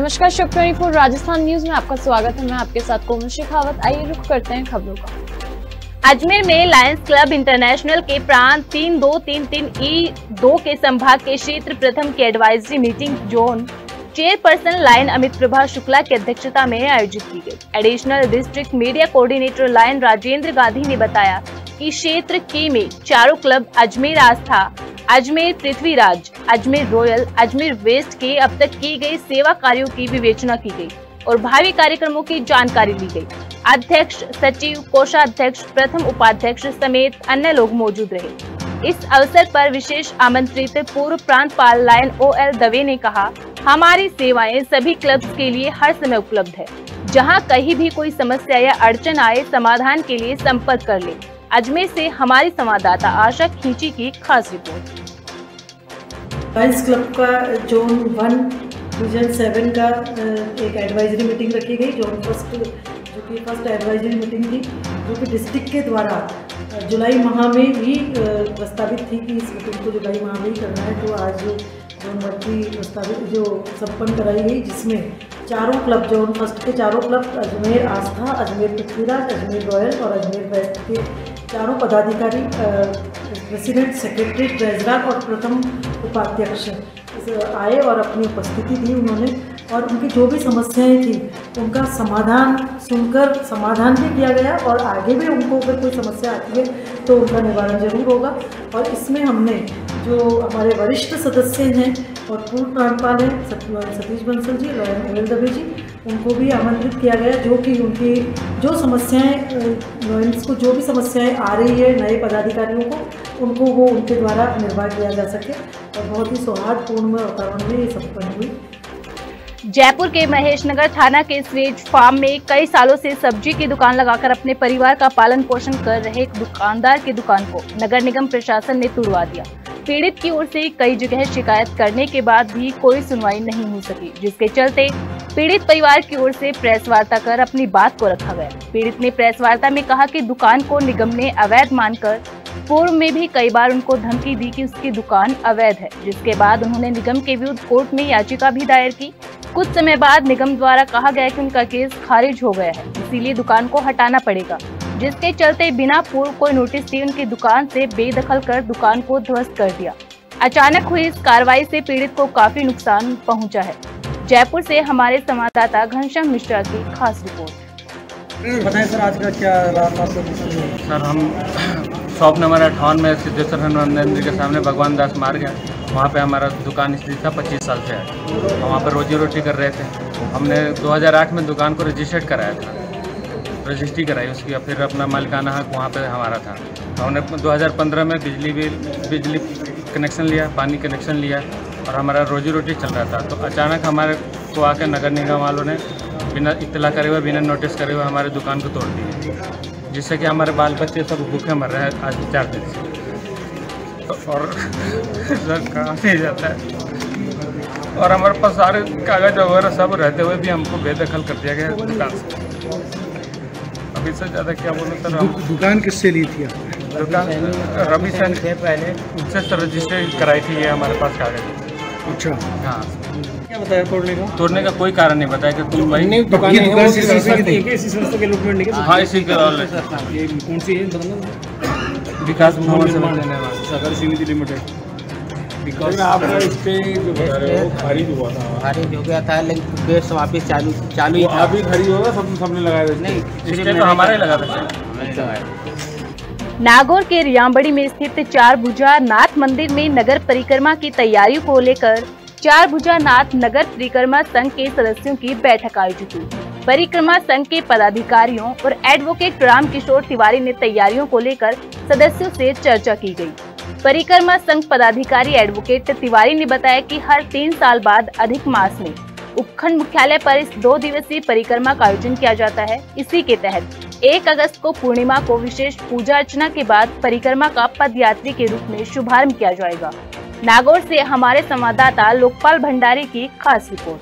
नमस्कार, शक 24 राजस्थान न्यूज में आपका स्वागत है। मैं आपके साथ कोमल शेखावत। आइए रुख करते हैं खबरों का। अजमेर में लायंस क्लब इंटरनेशनल के प्रांत 3233E2 के संभाग के क्षेत्र प्रथम की advisory meeting zone chairperson lion Amit Prabha Shukla की अध्यक्षता में आयोजित की गई। Additional district media coordinator lion Rajendra Gandhi ने बताया कि क्षेत्र के में चारों club Ajmer Aastha, Ajmer Prithviraj, Ajmer royal, Ajmer west के अब तक की गई सेवा कार्यों की विवेचना की गई और भावी कार्यक्रमों की जानकारी ली गई। अध्यक्ष, सचिव, कोषाध्यक्ष, प्रथम उपाध्यक्ष समेत अन्य लोग मौजूद रहे। इस अवसर पर विशेष आमंत्रित पूर्व प्रांतपाल लायन OL दवे ने कहा, हमारी सेवाएं सभी क्लब्स के लिए हर समय उपलब्ध है। जहां कहीं भी कोई समस्या या अड़चन आए, समाधान के लिए संपर्क कर ले। अजमेर से हमारी संवाददाता आशा खींची की खास रिपोर्ट। लायंस क्लब का जोन 1 डिवीजन 7 का एक एडवाइजरी मीटिंग रखी गई। जोन फर्स्ट जो कि फर्स्ट एडवाइजरी मीटिंग थी, जो कि डिस्ट्रिक्ट के द्वारा जुलाई माह में ही प्रस्तावित थी कि इस मीटिंग को जुलाई माह में ही करना है। तो आज जोन 1 की प्रस्तावित जो संपन्न कराई गई, जिसमें चारों क्लब, जोन फर्स्ट के चारों क्लब अजमेर आस्था, अजमेर पृथ्वीराज, अजमेर रॉयल और अजमेर वेस्ट के चारों पदाधिकारी, प्रेसिडेंट, सेक्रेटरी, ट्रेजरर और प्रथम उपाध्यक्ष आए और अपनी उपस्थिति दी उन्होंने, और उनकी जो भी समस्याएं थी उनका समाधान सुनकर समाधान भी किया गया और आगे भी उनको अगर कोई समस्या आती है तो उनका निवारण जरूर होगा। और इसमें हमने जो हमारे वरिष्ठ सदस्य हैं और पूर्व प्रांतपाल हैं सतीश बंसल जी, OL दवे जी, उनको भी आमंत्रित किया गया, जो कि उनकी जो समस्याएं लॉयंस को जो भी समस्याएं आ रही है नए पदाधिकारियों को, उनको वो उनके द्वारा निर्वाह किया जा सके। और बहुत ही सौहार्दपूर्ण वातावरण में ये संपन्न हुई। जयपुर के महेशनगर थाना के स्वेज फार्म में कई सालों से सब्जी की दुकान लगाकर अपने परिवार का पालन पोषण कर रहे एक दुकानदार की दुकान को नगर निगम प्रशासन ने तुड़वा दिया। पीड़ित की ओर से कई जगह शिकायत करने के बाद भी कोई सुनवाई नहीं हो सकी, जिसके चलते पीड़ित परिवार की ओर से प्रेस वार्ता कर अपनी बात को रखा गया। पीड़ित ने प्रेस वार्ता में कहा कि दुकान को निगम ने अवैध मानकर पूर्व में भी कई बार उनको धमकी दी कि उसकी दुकान अवैध है, जिसके बाद उन्होंने निगम के विरुद्ध कोर्ट में याचिका भी दायर की। कुछ समय बाद निगम द्वारा कहा गया कि उनका केस खारिज हो गया है, इसीलिए दुकान को हटाना पड़ेगा, जिसके चलते बिना पूर्व कोई नोटिस दिए उनकी दुकान से बेदखल कर दुकान को ध्वस्त कर दिया। अचानक हुई इस कार्रवाई से पीड़ित को काफी नुकसान पहुंचा है। जयपुर से हमारे संवाददाता घनश्याम मिश्रा की खास रिपोर्ट। बताएं सर, आज का क्या रहा? सर, हम शॉप नंबर 58 में सिद्धेश्वर हनुमान मंदिर के सामने भगवान दास मार्ग है, वहाँ पे हमारा दुकान स्थित था। 25 साल से है, हम वहाँ पर रोजी रोटी कर रहे थे। हमने 2008 में दुकान को रजिस्टर्ड कराया था, रजिस्ट्री कराई उसकी, और फिर अपना मालिकाना हक वहाँ पे हमारा था। तो हमने 2015 में बिजली कनेक्शन लिया, पानी कनेक्शन लिया और हमारा रोजी रोटी चल रहा था। तो अचानक हमारे को आकर नगर निगम वालों ने बिना इत्तला करे हुए, बिना नोटिस करे हुए हमारे दुकान को तोड़ दी, जिससे कि हमारे बाल बच्चे सब भूखे मर रहे हैं आज 4 दिन से। और सर कहाँ से जाता है, और हमारे पास सारे कागज वगैरह सब रहते हुए भी हमको बेदखल कर दिया गया दुकान से। अब इससे ज़्यादा क्या बोलूँ सर। दुकान किससे ली थी? दुकान रवि सैन से पहले उनसे रजिस्ट्रेशन कराई थी, ये हमारे पास कागज। अच्छा, हाँ। क्या बताया तोड़ने का कोई कारण नहीं बताया कि तुम वही दुकान हाँ, इसी कौन सी है? विकास भवन से सागर समिति लिमिटेड। विकास आपका इस पे जो खारिज हुआ था, खारिज हो गया था, लेकिन केस वापस चालू ही था। अभी खारिज होगा, सबने लगाया था? नहीं, इसके तो हमारे लगा था। नागौर के रियामबड़ी में स्थित चार भुजा नाथ मंदिर में नगर परिक्रमा की तैयारियों को लेकर चार भुजा नाथ नगर परिक्रमा संघ के सदस्यों की बैठक आयोजित हुई। परिक्रमा संघ के पदाधिकारियों और एडवोकेट रामकिशोर तिवारी ने तैयारियों को लेकर सदस्यों से चर्चा की गई। परिक्रमा संघ पदाधिकारी एडवोकेट तिवारी ने बताया कि हर 3 साल बाद अधिक मास में उपखंड मुख्यालय पर इस 2 दिवसीय परिक्रमा का आयोजन किया जाता है। इसी के तहत 1 अगस्त को पूर्णिमा को विशेष पूजा अर्चना के बाद परिक्रमा का पदयात्री के रूप में शुभारंभ किया जाएगा। नागौर से हमारे संवाददाता लोकपाल भंडारी की खास रिपोर्ट।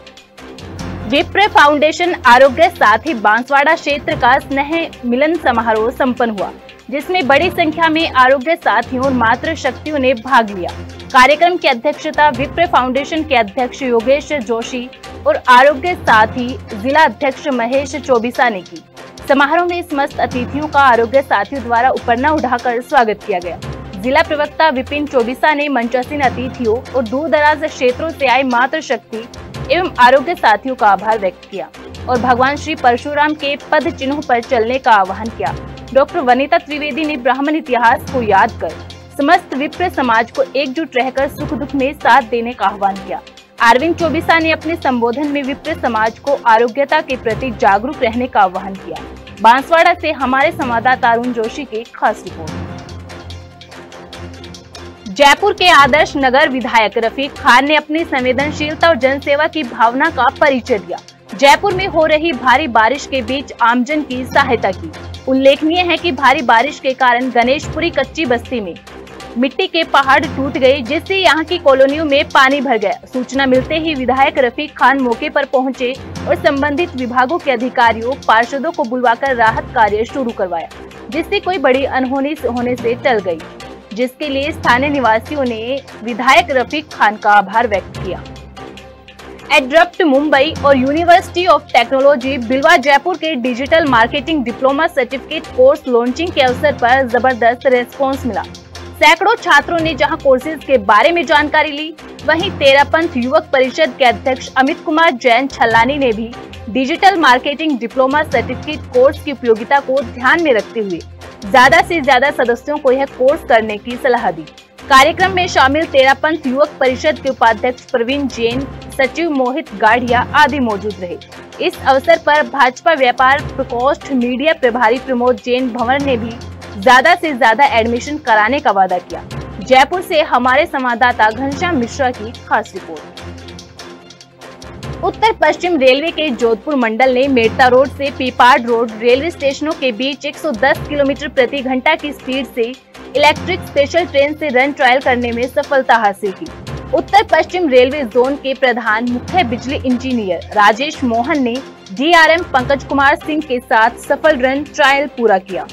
विप्र फाउंडेशन आरोग्य साथ ही बांसवाड़ा क्षेत्र का स्नेह मिलन समारोह संपन्न हुआ, जिसमें बड़ी संख्या में आरोग्य साथियों और मातृ शक्तियों ने भाग लिया। कार्यक्रम की अध्यक्षता विप्र फाउंडेशन के अध्यक्ष योगेश जोशी, और आरोग्य साथी जिला अध्यक्ष महेश चौबीसा ने की। समारोह में समस्त अतिथियों का आरोग्य साथियों द्वारा उपरना उठाकर स्वागत किया गया। जिला प्रवक्ता विपिन चौबीसा ने मंचासीन अतिथियों और दूर दराज क्षेत्रों से आए मातृशक्ति एवं आरोग्य साथियों का आभार व्यक्त किया और भगवान श्री परशुराम के पद चिन्हों पर चलने का आह्वान किया। डॉक्टर वनिता त्रिवेदी ने ब्राह्मण इतिहास को याद कर समस्त विप्र समाज को एकजुट रहकर सुख दुख में साथ देने का आह्वान किया। अरविंद चौबीसा ने अपने संबोधन में विप्र समाज को आरोग्यता के प्रति जागरूक रहने का आह्वान किया। बांसवाड़ा से हमारे संवाददाता अरुण जोशी की खास रिपोर्ट। जयपुर के आदर्श नगर विधायक रफीक खान ने अपनी संवेदनशीलता और जनसेवा की भावना का परिचय दिया। जयपुर में हो रही भारी बारिश के बीच आमजन की सहायता की। उल्लेखनीय है कि भारी बारिश के कारण गणेशपुरी कच्ची बस्ती में मिट्टी के पहाड़ टूट गए, जिससे यहाँ की कॉलोनियों में पानी भर गया। सूचना मिलते ही विधायक रफीक खान मौके पर पहुंचे और संबंधित विभागों के अधिकारियों पार्षदों को बुलवाकर राहत कार्य शुरू करवाया, जिससे कोई बड़ी अनहोनी होने से टल गई, जिसके लिए स्थानीय निवासियों ने विधायक रफीक खान का आभार व्यक्त किया। एडरप्ट मुंबई और यूनिवर्सिटी ऑफ टेक्नोलॉजी बिलवा जयपुर के digital marketing diploma certificate course launching के अवसर पर जबरदस्त रेस्पॉन्स मिला। सैकड़ों छात्रों ने जहां कोर्सेज के बारे में जानकारी ली, वहीं तेरापंथ युवक परिषद के अध्यक्ष अमित कुमार जैन छल्लानी ने भी digital marketing diploma certificate course की उपयोगिता को ध्यान में रखते हुए ज्यादा से ज्यादा सदस्यों को यह कोर्स करने की सलाह दी। कार्यक्रम में शामिल तेरापंथ युवक परिषद के उपाध्यक्ष प्रवीण जैन, सचिव मोहित गाढ़िया आदि मौजूद रहे। इस अवसर पर भाजपा व्यापार प्रकोष्ठ मीडिया प्रभारी प्रमोद जैन भंवर ने भी ज्यादा से ज्यादा एडमिशन कराने का वादा किया। जयपुर से हमारे संवाददाता घनश्याम मिश्रा की खास रिपोर्ट। उत्तर पश्चिम रेलवे के जोधपुर मंडल ने मेड़ता रोड से पीपाड रोड रेलवे स्टेशनों के बीच 110 किलोमीटर प्रति घंटा की स्पीड से इलेक्ट्रिक स्पेशल ट्रेन से रन ट्रायल करने में सफलता हासिल की। उत्तर पश्चिम रेलवे जोन के प्रधान मुख्य बिजली इंजीनियर राजेश मोहन ने डीआरएम पंकज कुमार सिंह के साथ सफल रन ट्रायल पूरा किया।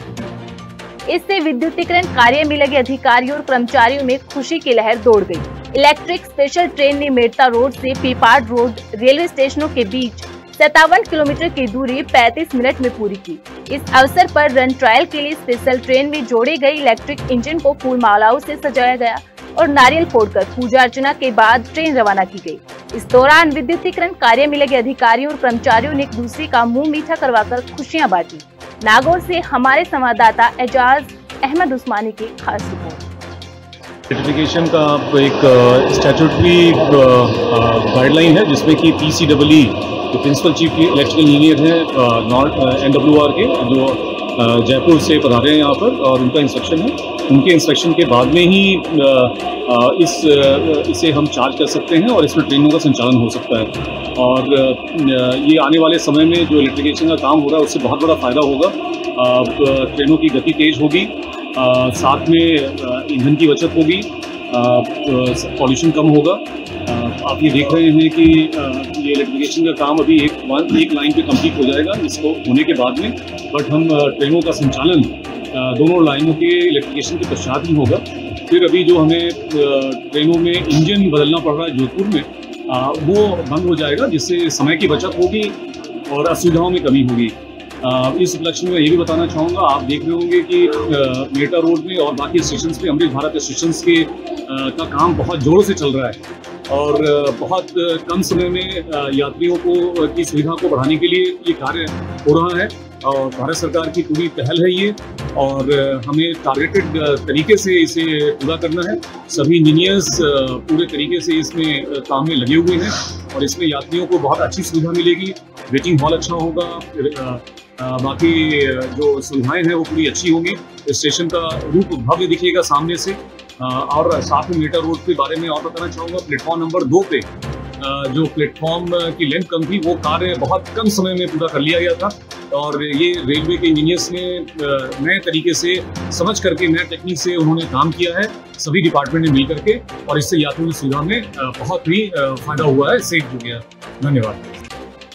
इससे विद्युतीकरण कार्य में लगे अधिकारियों और कर्मचारियों में खुशी की लहर दौड़ गई। इलेक्ट्रिक स्पेशल ट्रेन ने मेड़ता रोड से पीपाड रोड रेलवे स्टेशनों के बीच 57 किलोमीटर की दूरी 35 मिनट में पूरी की। इस अवसर पर रन ट्रायल के लिए स्पेशल ट्रेन में जोड़े गए इलेक्ट्रिक इंजन को फूल मालाओं से सजाया गया और नारियल फोड़कर पूजा अर्चना के बाद ट्रेन रवाना की गई। इस दौरान विद्युतीकरण कार्य में लगे अधिकारियों और कर्मचारियों ने एक दूसरे का मुंह मीठा करवाकर खुशियां बांटी। नागौर से हमारे संवाददाता एजाज अहमद उस्मानी की खास रिपोर्ट। सर्टिफिकेशन का एक स्टैट्यूटरी गाइडलाइन है, जिसमें कि PCEE जो प्रिंसिपल चीफ इलेक्ट्रिकल इंजीनियर हैं NWR के, जो जयपुर से पधारे हैं यहाँ पर, और उनका इंस्ट्रक्शन है। उनके इंस्ट्रक्शन के बाद में ही इसे हम चार्ज कर सकते हैं और इसमें ट्रेनों का संचालन हो सकता है। और ये आने वाले समय में जो इलेक्ट्रिफिकेशन का काम हो रहा है उससे बहुत बड़ा फ़ायदा होगा। ट्रेनों की गति तेज होगी, साथ में ईंधन की बचत होगी, पॉल्यूशन कम होगा। आप ये देख रहे हैं कि ये इलेक्ट्रिफिकेशन का काम अभी एक लाइन पे कंप्लीट हो जाएगा इसको होने के बाद में, बट हम ट्रेनों का संचालन दोनों लाइनों के इलेक्ट्रिफिकेशन के पश्चात ही होगा। फिर अभी जो हमें ट्रेनों में इंजन बदलना पड़ रहा है जोधपुर में, वो बंद हो जाएगा, जिससे समय की बचत होगी और असुविधाओं में कमी होगी। इस उपलक्ष्य में मैं ये भी बताना चाहूँगा, आप देख रहे होंगे कि मेड़ता रोड में और बाकी स्टेशन पे अमृत भारत स्टेशन के का काम बहुत जोरों से चल रहा है और बहुत कम समय में यात्रियों को की सुविधा को बढ़ाने के लिए ये कार्य हो रहा है और भारत सरकार की पूरी पहल है ये, और हमें टारगेटेड तरीके से इसे पूरा करना है। सभी इंजीनियर्स पूरे तरीके से इसमें काम में लगे हुए हैं और इसमें यात्रियों को बहुत अच्छी सुविधा मिलेगी। वेटिंग हॉल अच्छा होगा, बाकी जो सुविधाएं हैं वो पूरी अच्छी होंगी। स्टेशन का रूप भव्य दिखेगा सामने से। और साथ में मेड़ता रोड के बारे में और बताना चाहूँगा, प्लेटफॉर्म नंबर 2 पे जो प्लेटफॉर्म की लेंथ कम थी वो कार्य बहुत कम समय में पूरा कर लिया गया था और ये रेलवे के इंजीनियर्स ने नए तरीके से समझ करके नए टेक्निक से उन्होंने काम किया है सभी डिपार्टमेंट ने मिल करके, और इससे यात्रियों की सुविधा में बहुत ही फायदा हुआ है, सेफ हो गया। धन्यवाद।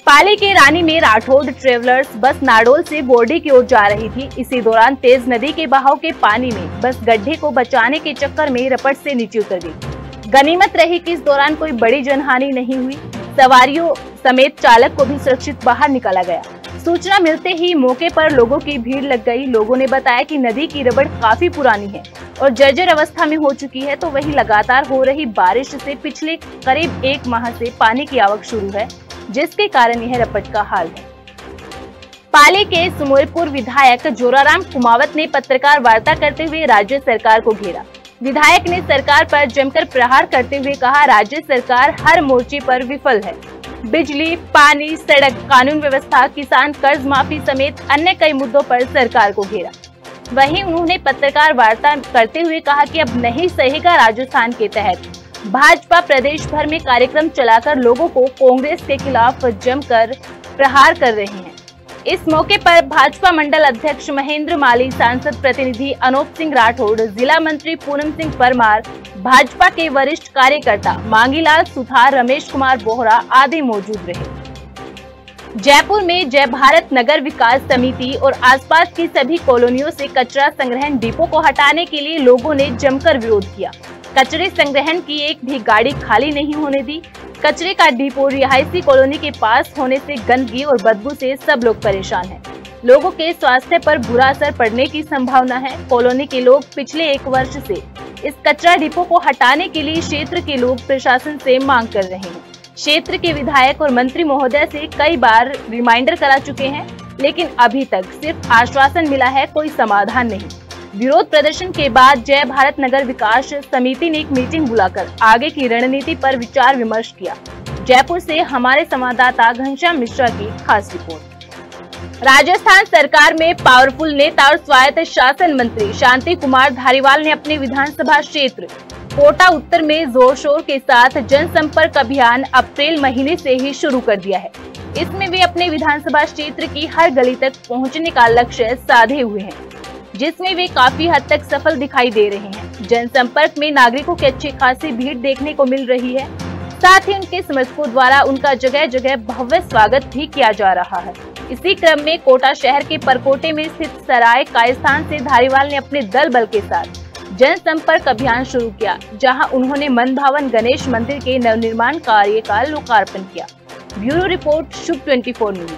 पाली के रानी में राठौड़ ट्रेवलर्स बस नाडोल से बोर्डी की ओर जा रही थी। इसी दौरान तेज नदी के बहाव के पानी में बस गड्ढे को बचाने के चक्कर में रपट से नीचे उतर गई। गनीमत रही कि इस दौरान कोई बड़ी जनहानि नहीं हुई। सवारियों समेत चालक को भी सुरक्षित बाहर निकाला गया। सूचना मिलते ही मौके पर लोगों की भीड़ लग गई। लोगों ने बताया कि नदी की रबड़ काफी पुरानी है और जर्जर अवस्था में हो चुकी है, तो वहीं लगातार हो रही बारिश से पिछले करीब 1 माह से पानी की आवक शुरू है, जिसके कारण यह रपट का हाल है। पाली के सुमेरपुर विधायक जोराराम कुमावत ने पत्रकार वार्ता करते हुए राज्य सरकार को घेरा। विधायक ने सरकार पर जमकर प्रहार करते हुए कहा, राज्य सरकार हर मोर्चे पर विफल है। बिजली, पानी, सड़क, कानून व्यवस्था, किसान कर्ज माफी समेत अन्य कई मुद्दों पर सरकार को घेरा। वहीं उन्होंने पत्रकार वार्ता करते हुए कहा कि अब नहीं सहेगा राजस्थान के तहत भाजपा प्रदेश भर में कार्यक्रम चलाकर लोगों को कांग्रेस के खिलाफ जमकर प्रहार कर रहे हैं। इस मौके पर भाजपा मंडल अध्यक्ष महेंद्र माली, सांसद प्रतिनिधि अनूप सिंह राठौड़, जिला मंत्री पूनम सिंह परमार, भाजपा के वरिष्ठ कार्यकर्ता मांगीलाल सुथार, रमेश कुमार बोहरा आदि मौजूद रहे। जयपुर में जय भारत नगर विकास समिति और आसपास की सभी कॉलोनियों से कचरा संग्रहण डिपो को हटाने के लिए लोगों ने जमकर विरोध किया। कचरे संग्रहण की एक भी गाड़ी खाली नहीं होने दी। कचरे का डिपो रिहायशी कॉलोनी के पास होने से गंदगी और बदबू से सब लोग परेशान हैं। लोगों के स्वास्थ्य पर बुरा असर पड़ने की संभावना है। कॉलोनी के लोग पिछले 1 वर्ष से इस कचरा डिपो को हटाने के लिए क्षेत्र के लोग प्रशासन से मांग कर रहे हैं। क्षेत्र के विधायक और मंत्री महोदय से कई बार रिमाइंडर करा चुके हैं, लेकिन अभी तक सिर्फ आश्वासन मिला है, कोई समाधान नहीं। विरोध प्रदर्शन के बाद जय भारत नगर विकास समिति ने एक मीटिंग बुलाकर आगे की रणनीति पर विचार विमर्श किया। जयपुर से हमारे संवाददाता घनश्याम मिश्रा की खास रिपोर्ट। राजस्थान सरकार में पावरफुल नेता और स्वायत्त शासन मंत्री शांति कुमार धारीवाल ने अपने विधानसभा क्षेत्र कोटा उत्तर में जोर शोर के साथ जनसंपर्क अभियान अप्रैल महीने से ही शुरू कर दिया है। इसमें वे अपने विधानसभा क्षेत्र की हर गली तक पहुंचने का लक्ष्य साधे हुए हैं, जिसमें वे काफी हद तक सफल दिखाई दे रहे हैं। जनसंपर्क में नागरिकों की अच्छी खासी भीड़ देखने को मिल रही है। साथ ही उनके समर्थकों द्वारा उनका जगह जगह भव्य स्वागत भी किया जा रहा है। इसी क्रम में कोटा शहर के परकोटे में स्थित सराय कायस्थान से धारीवाल ने अपने दल बल के साथ जनसंपर्क अभियान शुरू किया, जहां उन्होंने मन भावन गणेश मंदिर के नवनिर्माण कार्य का लोकार्पण किया। ब्यूरो रिपोर्ट, शुभ 24 न्यूज।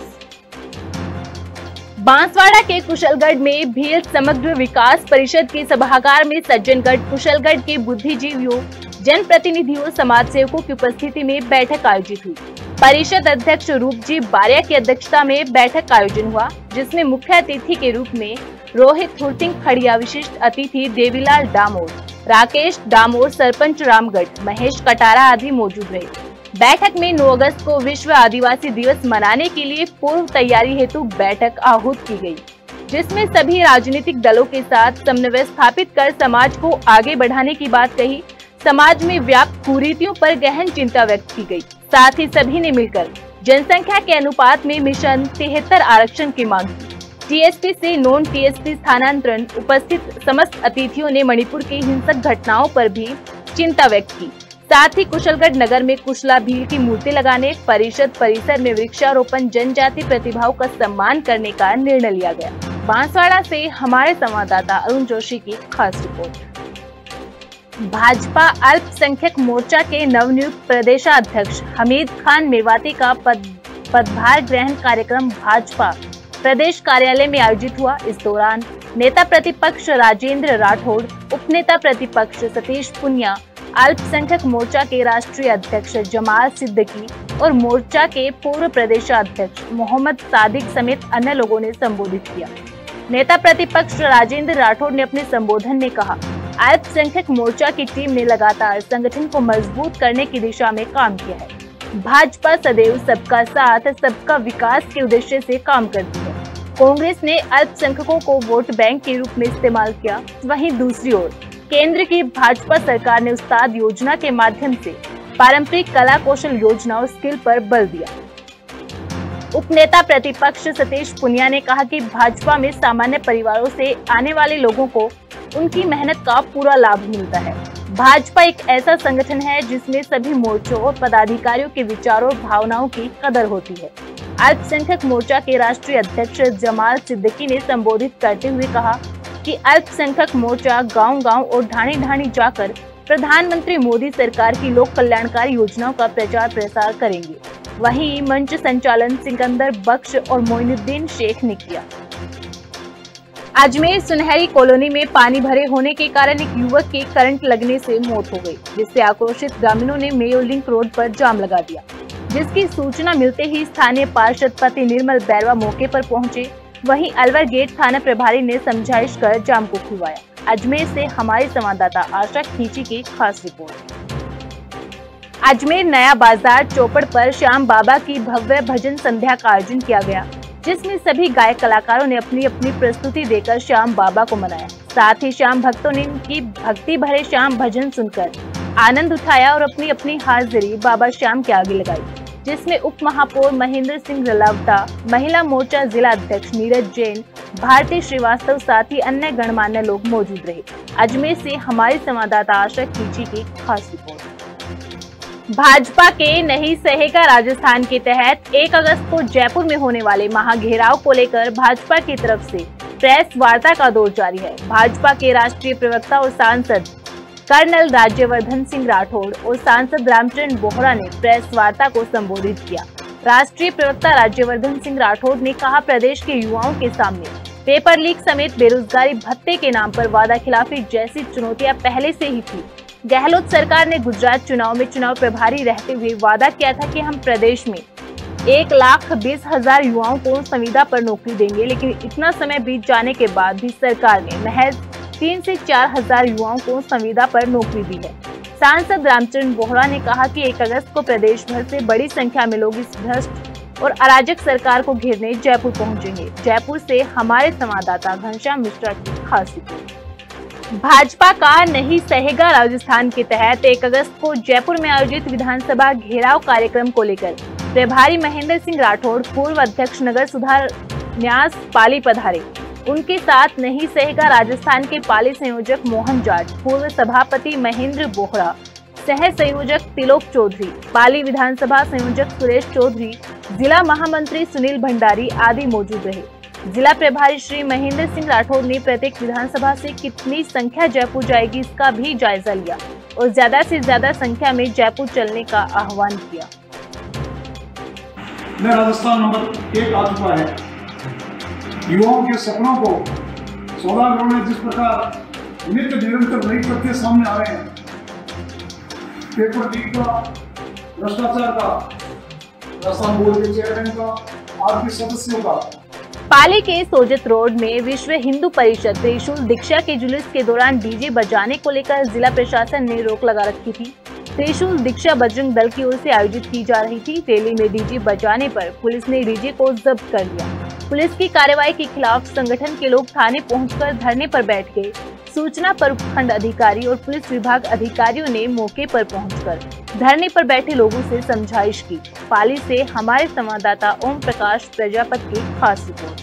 बांसवाड़ा के कुशलगढ़ में भील समग्र विकास परिषद के सभागार में सज्जनगढ़ कुशलगढ़ के बुद्धिजीवियों, जनप्रतिनिधियों, समाज सेवकों की उपस्थिति में बैठक आयोजित हुई। परिषद अध्यक्ष रूपजी बारिया की अध्यक्षता में बैठक का आयोजन हुआ, जिसमें मुख्य अतिथि के रूप में रोहित हुरसिंह खड़िया, विशिष्ट अतिथि देवीलाल डामोर, राकेश डामोर, सरपंच रामगढ़, महेश कटारा आदि मौजूद रहे। बैठक में 9 अगस्त को विश्व आदिवासी दिवस मनाने के लिए पूर्व तैयारी हेतु बैठक आहूत की गई, जिसमें सभी राजनीतिक दलों के साथ समन्वय स्थापित कर समाज को आगे बढ़ाने की बात कही। समाज में व्याप्त कुरीतियों पर गहन चिंता व्यक्त की गई। साथ ही सभी ने मिलकर जनसंख्या के अनुपात में मिशन 73 आरक्षण की मांग की। टीएसपी से नॉन टीएसपी स्थानांतरण। उपस्थित समस्त अतिथियों ने मणिपुर की हिंसक घटनाओं पर भी चिंता व्यक्त की। साथ ही कुशलगढ़ नगर में कुशला भील की मूर्ति लगाने, परिषद परिसर में वृक्षारोपण, जनजाति प्रतिभाओं का सम्मान करने का निर्णय लिया गया। बांसवाड़ा से हमारे संवाददाता अरुण जोशी की खास रिपोर्ट। भाजपा अल्पसंख्यक मोर्चा के नवनियुक्त प्रदेशाध्यक्ष हमीद खान मेवाती का पदभार ग्रहण कार्यक्रम भाजपा प्रदेश कार्यालय में आयोजित हुआ। इस दौरान नेता प्रतिपक्ष राजेंद्र राठौड़, उपनेता प्रतिपक्ष सतीश पुनिया, अल्पसंख्यक मोर्चा के राष्ट्रीय अध्यक्ष जमाल सिद्दीकी और मोर्चा के पूर्व प्रदेशाध्यक्ष मोहम्मद सादिक समेत अन्य लोगों ने संबोधित किया। नेता प्रतिपक्ष राजेंद्र राठौड़ ने अपने संबोधन में कहा, अल्पसंख्यक मोर्चा की टीम ने लगातार संगठन को मजबूत करने की दिशा में काम किया है। भाजपा सदैव सबका साथ, सबका विकास के उद्देश्य से काम करती है। कांग्रेस ने अल्पसंख्यकों को वोट बैंक के रूप में इस्तेमाल किया। वहीं दूसरी ओर केंद्र की भाजपा सरकार ने उस्ताद योजना के माध्यम से पारंपरिक कला कौशल योजना और स्किल पर बल दिया। उपनेता प्रतिपक्ष सतीश पुनिया ने कहा कि भाजपा में सामान्य परिवारों से आने वाले लोगों को उनकी मेहनत का पूरा लाभ मिलता है। भाजपा एक ऐसा संगठन है जिसमें सभी मोर्चों और पदाधिकारियों के विचारों और भावनाओं की कदर होती है। अल्पसंख्यक मोर्चा के राष्ट्रीय अध्यक्ष जमाल सिद्दीकी ने संबोधित करते हुए कहा कि अल्पसंख्यक मोर्चा गांव-गांव और ढाणी-ढाणी जाकर प्रधानमंत्री मोदी सरकार की लोक कल्याणकारी योजनाओं का प्रचार प्रसार करेंगे। वहीं मंच संचालन सिकंदर बख्श और मोइनुद्दीन शेख ने किया। अजमेर सुनहरी कॉलोनी में पानी भरे होने के कारण एक युवक की करंट लगने से मौत हो गई, जिससे आक्रोशित ग्रामीणों ने मेयो लिंक रोड पर जाम लगा दिया। जिसकी सूचना मिलते ही स्थानीय पार्षद पति निर्मल बैरवा मौके पर पहुंचे। वहीं अलवर गेट थाना प्रभारी ने समझाइश कर जाम को खुलवाया। अजमेर से हमारे संवाददाता आशा खींची की खास रिपोर्ट। अजमेर नया बाजार चौपड़ पर श्याम बाबा की भव्य भजन संध्या का आयोजन किया गया, जिसमें सभी गायक कलाकारों ने अपनी अपनी प्रस्तुति देकर श्याम बाबा को मनाया। साथ ही श्याम भक्तों ने इनकी भक्ति भरे श्याम भजन सुनकर आनंद उठाया और अपनी अपनी हाजिरी बाबा श्याम के आगे लगाई, जिसमें उप महापौर महेंद्र सिंह रलावटा, महिला मोर्चा जिला अध्यक्ष नीरज जैन, भारती श्रीवास्तव साथ ही अन्य गणमान्य लोग मौजूद रहे। अजमेर से हमारे संवाददाता आशा खींची की खास रिपोर्ट। भाजपा के नहीं सहेगा राजस्थान के तहत 1 अगस्त को जयपुर में होने वाले महाघेराव को लेकर भाजपा की तरफ से प्रेस वार्ता का दौर जारी है। भाजपा के राष्ट्रीय प्रवक्ता और सांसद कर्नल राज्यवर्धन सिंह राठौड़ और सांसद रामचरण बोहरा ने प्रेस वार्ता को संबोधित किया। राष्ट्रीय प्रवक्ता राज्यवर्धन सिंह राठौड़ ने कहा, प्रदेश के युवाओं के सामने पेपर लीक समेत बेरोजगारी भत्ते के नाम पर वादा खिलाफी जैसी चुनौतियां पहले से ही थी। गहलोत सरकार ने गुजरात चुनाव में चुनाव प्रभारी रहते हुए वादा किया था कि हम प्रदेश में 1,20,000 युवाओं को संविदा पर नौकरी देंगे, लेकिन इतना समय बीत जाने के बाद भी सरकार ने महज 3 से 4 हजार युवाओं को संविदा पर नौकरी दी है। सांसद रामचरण बोहरा ने कहा कि 1 अगस्त को प्रदेश भर से बड़ी संख्या में लोग इस भ्रष्ट और अराजक सरकार को घेरने जयपुर पहुंचेंगे। जयपुर से हमारे संवाददाता घनश्याम मिश्रा की खास रिपोर्ट। भाजपा का नहीं सहेगा राजस्थान के तहत 1 अगस्त को जयपुर में आयोजित विधानसभा घेराव कार्यक्रम को लेकर प्रभारी महेंद्र सिंह राठौड़, पूर्व अध्यक्ष नगर सुधार न्यास पाली पधारे। उनके साथ नहीं सहेगा राजस्थान के पाली संयोजक मोहन जाट, पूर्व सभापति महेंद्र बोहरा, सह संयोजक तिलोक चौधरी, पाली विधानसभा संयोजक सुरेश चौधरी, जिला महामंत्री सुनील भंडारी आदि मौजूद रहे। जिला प्रभारी श्री महेंद्र सिंह राठौड़ ने प्रत्येक विधानसभा से कितनी संख्या जयपुर जाएगी इसका भी जायजा लिया और ज्यादा से ज्यादा संख्या में जयपुर चलने का आह्वान किया। राजस्थान नंबर 1 आ चुका है। युवाओं के सपनों को सौदागरों ने जिस प्रकार नित्य निरंतर नई तथ्य सामने आ रहे हैं, पेपर लीक का, भ्रष्टाचार का, राजस्थान बोर्ड के चेयरमैन का, आरपी सदस्यों का। पाली के सोजत रोड में विश्व हिंदू परिषद त्रिशूल दीक्षा के जुलूस के दौरान डीजे बजाने को लेकर जिला प्रशासन ने रोक लगा रखी थी। त्रिशूल दीक्षा बजरंग दल की ओर से आयोजित की जा रही थी। रैली में डीजे बजाने पर पुलिस ने डीजे को जब्त कर लिया। पुलिस की कार्रवाई के खिलाफ संगठन के लोग थाने पहुंचकर धरने पर बैठ गए। सूचना पर उपखंड अधिकारी और पुलिस विभाग अधिकारियों ने मौके पर पहुंचकर धरने पर बैठे लोगों से समझाइश की। पाली से हमारे संवाददाता ओम प्रकाश प्रजापति की खास रिपोर्ट।